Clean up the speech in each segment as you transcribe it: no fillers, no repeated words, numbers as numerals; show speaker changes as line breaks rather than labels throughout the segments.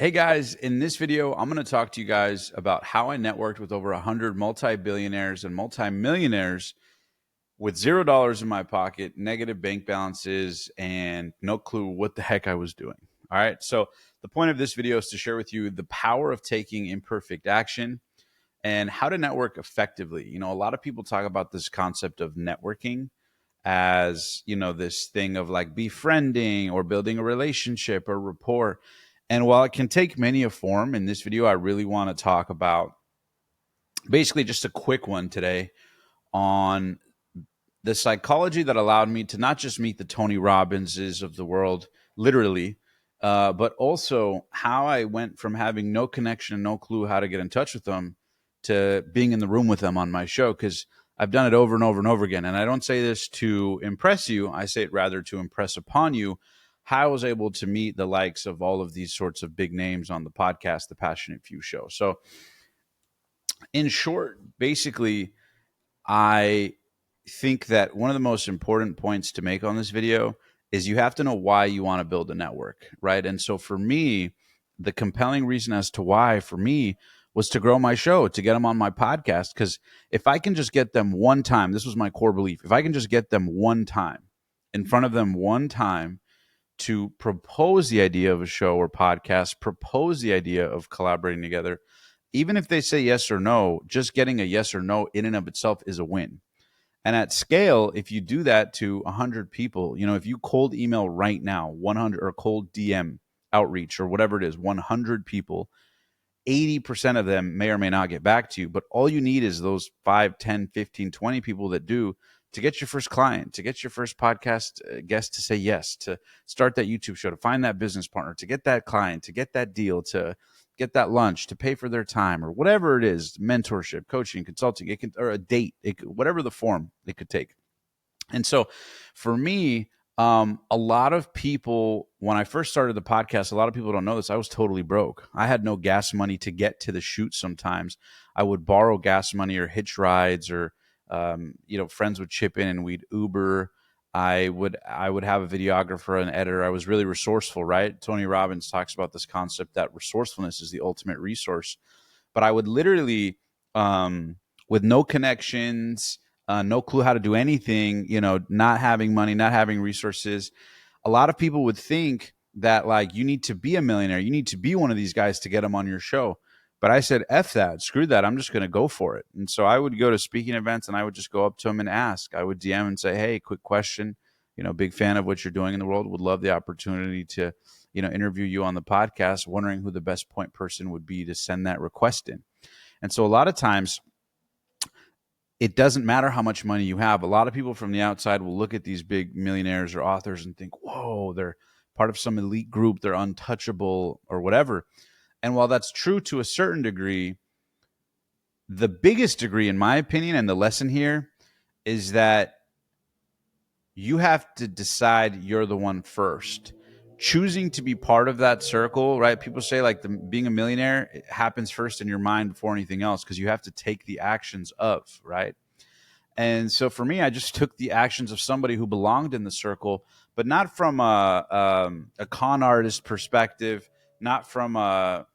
Hey guys, in this video, I'm going to talk to you guys about how I networked with over 100 multi-billionaires and multi-millionaires with $0 in my pocket, negative bank balances, and no clue what the heck I was doing. All right. So the point of this video is to share with you the power of taking imperfect action and how to network effectively. You know, a lot of people talk about this concept of networking as, this thing of like befriending or building a relationship or rapport. And while it can take many a form, in this video, I really want to talk about basically just a quick one today on the psychology that allowed me to not just meet the Tony Robbinses of the world, literally, but also how I went from having no connection and no clue how to get in touch with them to being in the room with them on my show. Because I've done it over and over and over again. And I don't say this to impress you. I say it rather to impress upon you how I was able to meet the likes of all of these sorts of big names on the podcast, The Passionate Few Show. So in short, basically, I think that one of the most important points to make on this video is you have to know why you want to build a network, right? And so for me, the compelling reason as to why for me was to grow my show, to get them on my podcast. Because if I can just get them one time, this was my core belief, if I can just get them one time in front of them one time to propose the idea of a show or podcast, propose the idea of collaborating together, even if they say yes or no, just getting a yes or no in and of itself is a win. And at scale, if you do that to 100 people, if you cold email right now, 100 or cold DM outreach or whatever it is, 100 people, 80% of them may or may not get back to you. But all you need is those 5, 10, 15, 20 people that do to get your first client, to get your first podcast guest to say yes, to start that YouTube show, to find that business partner, to get that client, to get that deal, to get that lunch, to pay for their time, or whatever it is, mentorship, coaching, consulting, or a date, whatever the form it could take. And so for me, a lot of people, when I first started the podcast, a lot of people don't know this, I was totally broke. I had no gas money to get to the shoot sometimes. I would borrow gas money or hitch rides, or friends would chip in and we'd Uber. I would have a videographer, an editor. I was really resourceful, right? Tony Robbins talks about this concept that resourcefulness is the ultimate resource. But I would literally, with no connections, no clue how to do anything, not having money, not having resources, a lot of people would think that like you need to be a millionaire, you need to be one of these guys to get them on your show. But I said, F that, screw that. I'm just going to go for it. And so I would go to speaking events and I would just go up to them and ask. I would DM and say, hey, quick question. Big fan of what you're doing in the world. Would love the opportunity to, interview you on the podcast. Wondering who the best point person would be to send that request in. And so a lot of times it doesn't matter how much money you have. A lot of people from the outside will look at these big millionaires or authors and think, whoa, they're part of some elite group. They're untouchable or whatever. And while that's true to a certain degree, the biggest degree, in my opinion, and the lesson here is that you have to decide you're the one first. Choosing to be part of that circle, right? People say like being a millionaire, it happens first in your mind before anything else because you have to take the actions of, right? And so for me, I just took the actions of somebody who belonged in the circle, but not from a con artist perspective, not from a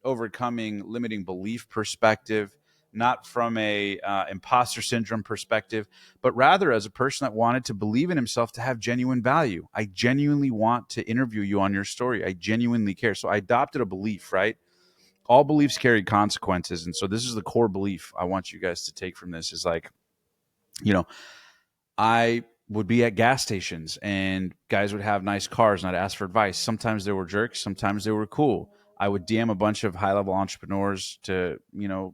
overcoming limiting belief perspective, not from a imposter syndrome perspective, but rather as a person that wanted to believe in himself to have genuine value. I genuinely want to interview you on your story. I genuinely care. So I adopted a belief, right? All beliefs carry consequences. And so this is the core belief I want you guys to take from this is like, I would be at gas stations and guys would have nice cars and I'd ask for advice. Sometimes they were jerks. Sometimes they were cool. I would DM a bunch of high-level entrepreneurs to,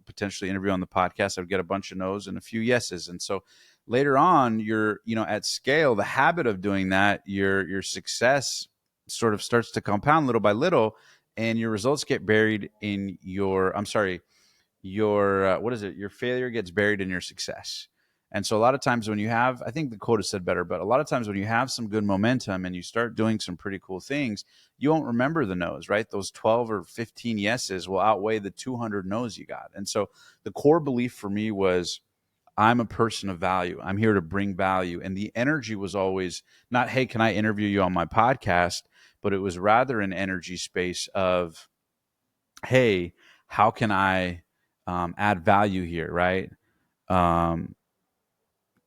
potentially interview on the podcast. I would get a bunch of no's and a few yeses. And so later on, you're, at scale, the habit of doing that, your success sort of starts to compound little by little and your results get buried in your failure gets buried in your success. And so a lot of times when you have, I think the quote is said better, but a lot of times when you have some good momentum and you start doing some pretty cool things, you won't remember the no's, right? Those 12 or 15 yeses will outweigh the 200 no's you got. And so the core belief for me was I'm a person of value. I'm here to bring value. And the energy was always not, hey, can I interview you on my podcast? but it was rather an energy space of, hey, how can I add value here, right? Um,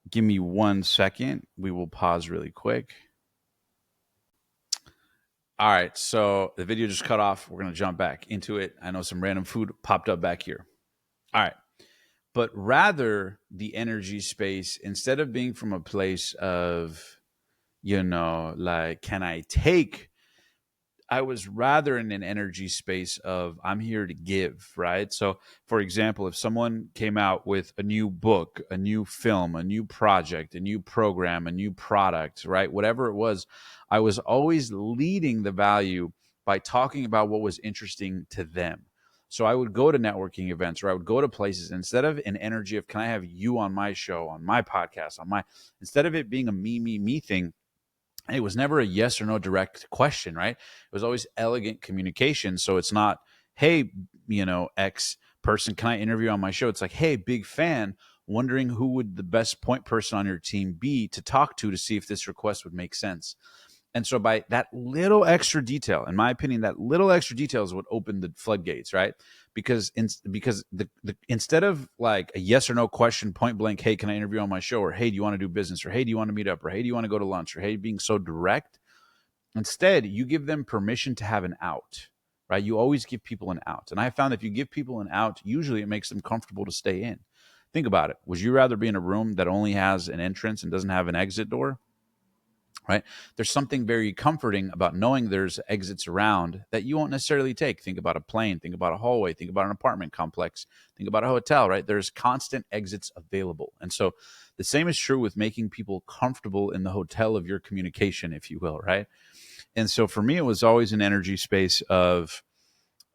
Give me 1 second. We will pause really quick. All right, so the video just cut off. We're going to jump back into it. I know some random food popped up back here. All right. But rather the energy space, instead of being from a place of, like, can I take, I was rather in an energy space of, I'm here to give, right? So, for example, if someone came out with a new book, a new film, a new project, a new program, a new product, right? Whatever it was, I was always leading the value by talking about what was interesting to them. So I would go to networking events, or I would go to places, instead of an energy of, can I have you on my show, on my podcast, instead of it being a me thing, it was never a yes or no direct question, right? It was always elegant communication. So it's not, hey, X person, can I interview on my show? It's like, hey, big fan, wondering who would the best point person on your team be to talk to see if this request would make sense. And so by that little extra detail, in my opinion, that little extra detail is what opened the floodgates, right? Because instead of like a yes or no question, point blank, hey, can I interview on my show? Or hey, do you want to do business? Or hey, do you want to meet up? Or hey, do you want to go to lunch? Or hey, being so direct. Instead, you give them permission to have an out, right? You always give people an out. And I found if you give people an out, usually it makes them comfortable to stay in. Think about it. Would you rather be in a room that only has an entrance and doesn't have an exit door? Right? There's something very comforting about knowing there's exits around that you won't necessarily take. Think about a plane, think about a hallway, think about an apartment complex, think about a hotel, right? There's constant exits available. And so the same is true with making people comfortable in the hotel of your communication, if you will, right? And so for me, it was always an energy space of,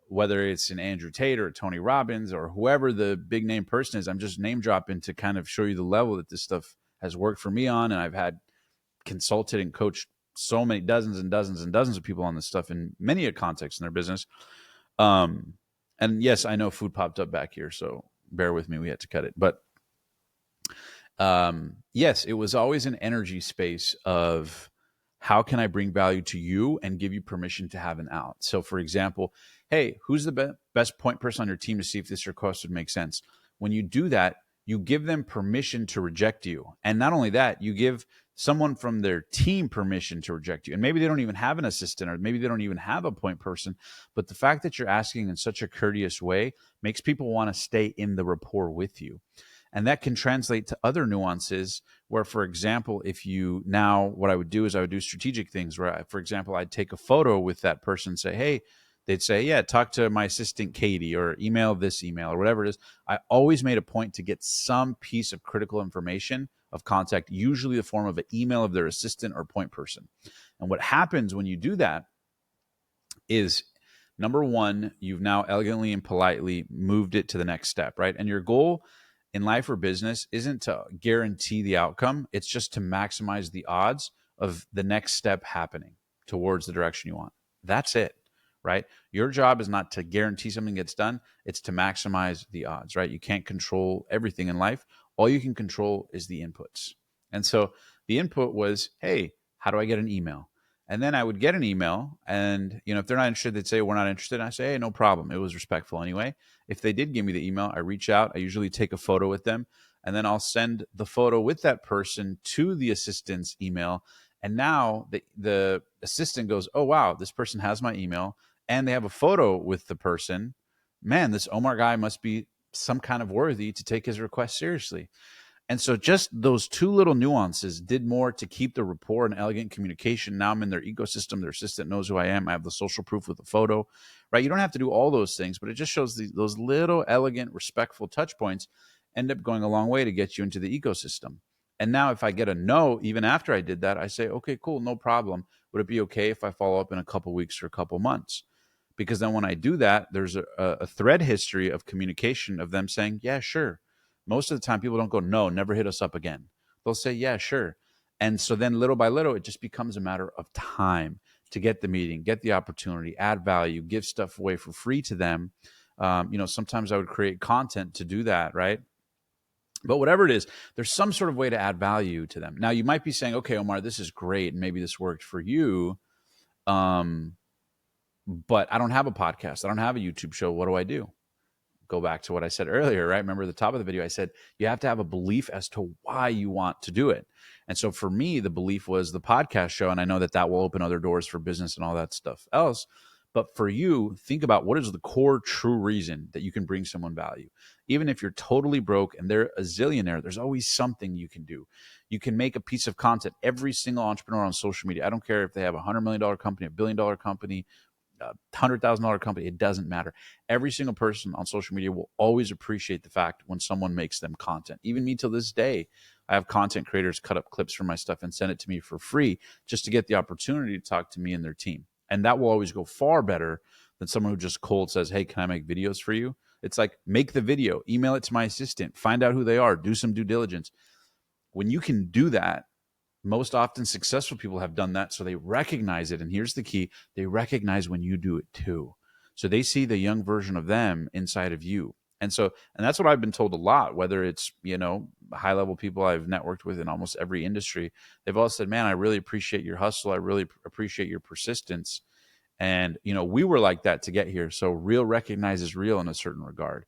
whether it's an Andrew Tate or Tony Robbins or whoever the big name person is, I'm just name dropping to kind of show you the level that this stuff has worked for me on. And I've had consulted and coached so many dozens and dozens and dozens of people on this stuff in many a context in their business. And yes, I know food popped up back here, so bear with me. We had to cut it. But yes, it was always an energy space of, how can I bring value to you and give you permission to have an out? So for example, hey, who's the best point person on your team to see if this request would make sense? When you do that, you give them permission to reject you. And not only that, you give someone from their team permission to reject you. And maybe they don't even have an assistant, or maybe they don't even have a point person. But the fact that you're asking in such a courteous way makes people want to stay in the rapport with you. And that can translate to other nuances where, for example, what I would do is I would do strategic things where, for example, I'd take a photo with that person, say, hey, they'd say, yeah, talk to my assistant, Katie, or email this email, or whatever it is. I always made a point to get some piece of critical information of contact, usually the form of an email of their assistant or point person. And what happens when you do that is, number one, you've now elegantly and politely moved it to the next step, right? And your goal in life or business isn't to guarantee the outcome. It's just to maximize the odds of the next step happening towards the direction you want. That's it, right? Your job is not to guarantee something gets done. It's to maximize the odds, right? You can't control everything in life. All you can control is the inputs. And so the input was, hey, how do I get an email? And then I would get an email, and if they're not interested, they'd say, we're not interested. And I say, hey, no problem. It was respectful anyway. If they did give me the email, I reach out. I usually take a photo with them, and then I'll send the photo with that person to the assistant's email. And now the assistant goes, oh, wow, this person has my email, and they have a photo with the person. Man, this Omar guy must be some kind of worthy to take his request seriously. And so just those two little nuances did more to keep the rapport and elegant communication. Now I'm in their ecosystem. Their assistant knows who I am. I have the social proof with the photo, right? You don't have to do all those things, but it just shows those little elegant, respectful touch points end up going a long way to get you into the ecosystem. And now if I get a no, even after I did that, I say, okay, cool, no problem. Would it be okay if I follow up in a couple weeks or a couple months? Because then when I do that, there's a thread history of communication of them saying, yeah, sure. Most of the time, people don't go, no, never hit us up again. They'll say, yeah, sure. And so then little by little, it just becomes a matter of time to get the meeting, get the opportunity, add value, give stuff away for free to them. Sometimes I would create content to do that, right? But whatever it is, there's some sort of way to add value to them. Now, you might be saying, okay, Omar, this is great, and maybe this worked for you. Um, but I don't have a podcast. I don't have a YouTube show. What do I do? Go back to what I said earlier, right? Remember the top of the video, I said you have to have a belief as to why you want to do it. And so for me, the belief was the podcast show. And I know that that will open other doors for business and all that stuff else. But for you, think about what is the core true reason that you can bring someone value. Even if you're totally broke and they're a zillionaire, there's always something you can do. You can make a piece of content. Every single entrepreneur on social media, I don't care if they have $100 million company, $1 billion company, $100,000 company, it doesn't matter. Every single person on social media will always appreciate the fact when someone makes them content. Even me till this day, I have content creators cut up clips from my stuff and send it to me for free just to get the opportunity to talk to me and their team. And that will always go far better than someone who just cold says, hey, can I make videos for you? It's like, make the video, email it to my assistant, find out who they are, do some due diligence. When you can do that, most often successful people have done that, so they recognize it. And here's the key: they recognize when you do it too. So they see the young version of them inside of you. And that's what I've been told a lot, whether it's, high level people I've networked with in almost every industry. They've all said, man, I really appreciate your hustle. I really appreciate your persistence. And, we were like that to get here. So real recognizes real in a certain regard.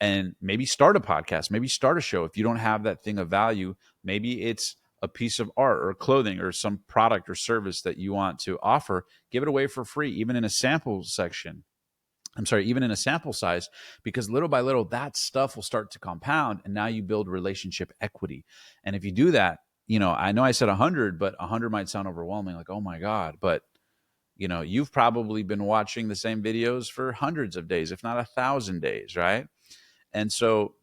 And maybe start a podcast, maybe start a show. If you don't have that thing of value, maybe it's a piece of art or clothing or some product or service that you want to offer. Give it away for free, even in a sample section. Even in a sample size, because little by little, that stuff will start to compound. And now you build relationship equity. And if you do that, I know I said 100, but 100 might sound overwhelming, like, oh my God. But, you've probably been watching the same videos for hundreds of days, if not 1,000 days, right? And so,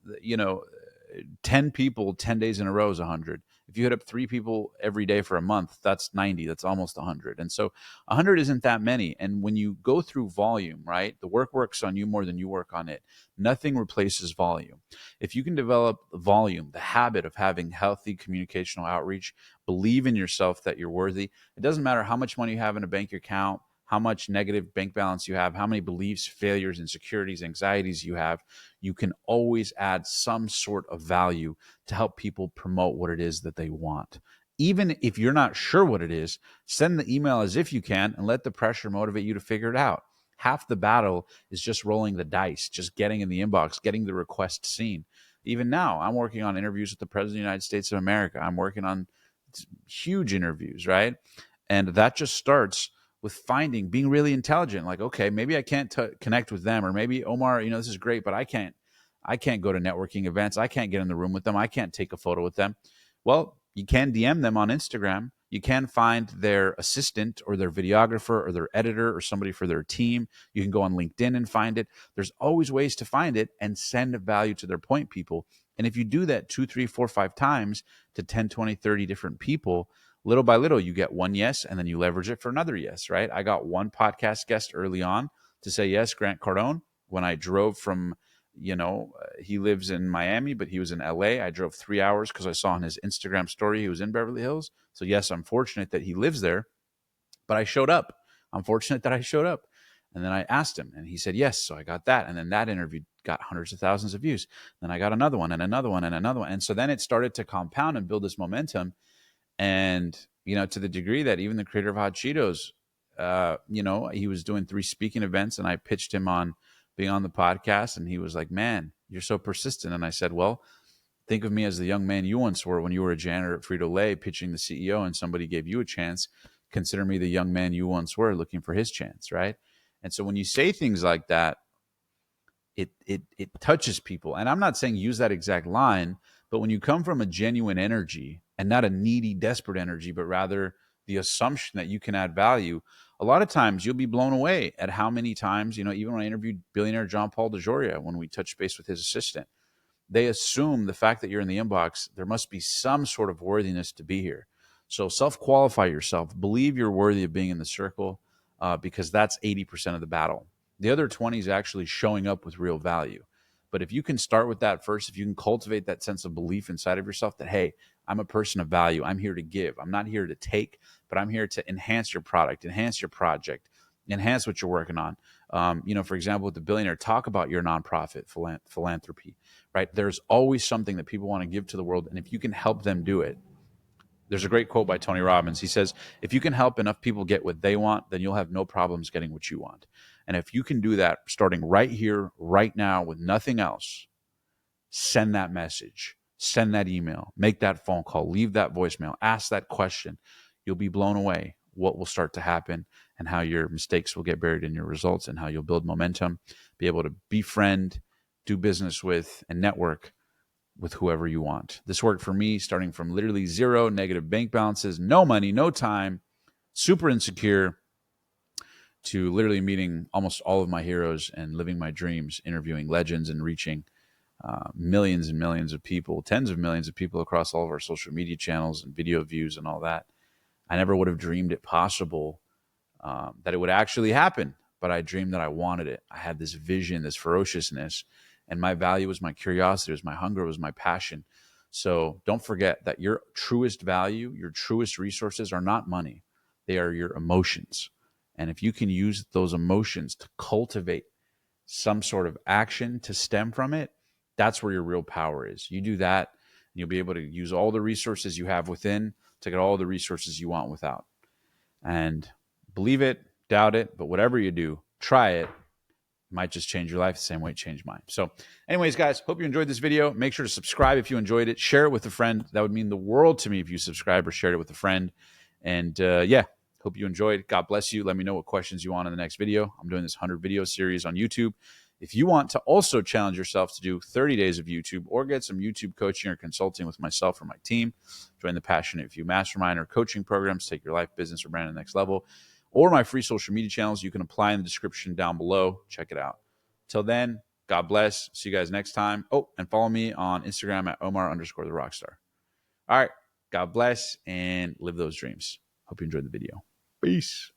10 people, 10 days in a row is 100. If you hit up 3 people every day for a month, that's 90. That's almost 100. And so 100 isn't that many. And when you go through volume, right, the work works on you more than you work on it. Nothing replaces volume. If you can develop volume, the habit of having healthy communicational outreach, believe in yourself that you're worthy. It doesn't matter how much money you have in a bank account, how much negative bank balance you have, how many beliefs, failures, insecurities, anxieties you have. You can always add some sort of value to help people promote what it is that they want. Even if you're not sure what it is, send the email as if you can and let the pressure motivate you to figure it out. Half the battle is just rolling the dice, just getting in the inbox, getting the request seen. Even now, I'm working on interviews with the President of the United States of America. I'm working on huge interviews, right? And that just starts with being really intelligent. Like, okay, maybe I can't connect with them, or maybe Omar, this is great, but I can't go to networking events. I can't get in the room with them. I can't take a photo with them. Well, you can DM them on Instagram. You can find their assistant or their videographer or their editor or somebody for their team. You can go on LinkedIn and find it. There's always ways to find it and send value to their point people. And if you do that 2, 3, 4, 5 times to 10, 20, 30 different people, little by little, you get one yes, and then you leverage it for another yes, right? I got one podcast guest early on to say yes, Grant Cardone. When I drove from, he lives in Miami, but he was in LA. I drove 3 hours because I saw on his Instagram story he was in Beverly Hills. So yes, I'm fortunate that he lives there, but I showed up. I'm fortunate that I showed up. And then I asked him, and he said yes. So I got that. And then that interview got hundreds of thousands of views. Then I got another one and another one and another one. And so then it started to compound and build this momentum. And, to the degree that even the creator of Hot Cheetos, he was doing 3 speaking events, and I pitched him on being on the podcast. And he was like, man, you're so persistent. And I said, well, think of me as the young man you once were when you were a janitor at Frito-Lay pitching the CEO and somebody gave you a chance. Consider me the young man you once were looking for his chance, right? And so when you say things like that, it touches people. And I'm not saying use that exact line, but when you come from a genuine energy and not a needy, desperate energy, but rather the assumption that you can add value, a lot of times you'll be blown away at how many times, even when I interviewed billionaire John Paul DeJoria, when we touched base with his assistant, they assume the fact that you're in the inbox, there must be some sort of worthiness to be here. So self-qualify yourself. Believe you're worthy of being in the circle, because that's 80% of the battle. The other 20 is actually showing up with real value. But if you can start with that first, if you can cultivate that sense of belief inside of yourself that, hey, I'm a person of value. I'm here to give. I'm not here to take, but I'm here to enhance your product, enhance your project, enhance what you're working on. For example, with the Billionaire, talk about your nonprofit philanthropy, right? There's always something that people want to give to the world. And if you can help them do it, There's a great quote by Tony Robbins. He says, if you can help enough people get what they want, then you'll have no problems getting what you want. And if you can do that starting right here, right now, with nothing else, send that message, send that email, make that phone call, leave that voicemail, ask that question. You'll be blown away what will start to happen and how your mistakes will get buried in your results and how you'll build momentum, be able to befriend, do business with, and network with whoever you want. This worked for me, starting from literally zero, negative bank balances, no money, no time, super insecure, to literally meeting almost all of my heroes and living my dreams, interviewing legends and reaching millions and millions of people, tens of millions of people across all of our social media channels and video views and all that. I never would have dreamed it possible, that it would actually happen, but I dreamed that I wanted it. I had this vision, this ferociousness, and my value was my curiosity, it was my hunger, it was my passion. So don't forget that your truest value, your truest resources are not money. They are your emotions. And if you can use those emotions to cultivate some sort of action to stem from it, that's where your real power is. You do that, and you'll be able to use all the resources you have within to get all the resources you want without. And believe it, doubt it, but whatever you do, try it. It might just change your life the same way it changed mine. So anyways, guys, hope you enjoyed this video. Make sure to subscribe if you enjoyed it. Share it with a friend. That would mean the world to me if you subscribe or shared it with a friend. And yeah, hope you enjoyed. God bless you. Let me know what questions you want in the next video. I'm doing this 100 video series on YouTube. If you want to also challenge yourself to do 30 days of YouTube or get some YouTube coaching or consulting with myself or my team, join the Passionate Few Mastermind or coaching programs, take your life, business, or brand to the next level, or my free social media channels, you can apply in the description down below. Check it out. Till then, God bless. See you guys next time. Oh, and follow me on Instagram at Omar_the_Rockstar. All right. God bless and live those dreams. Hope you enjoyed the video. Peace.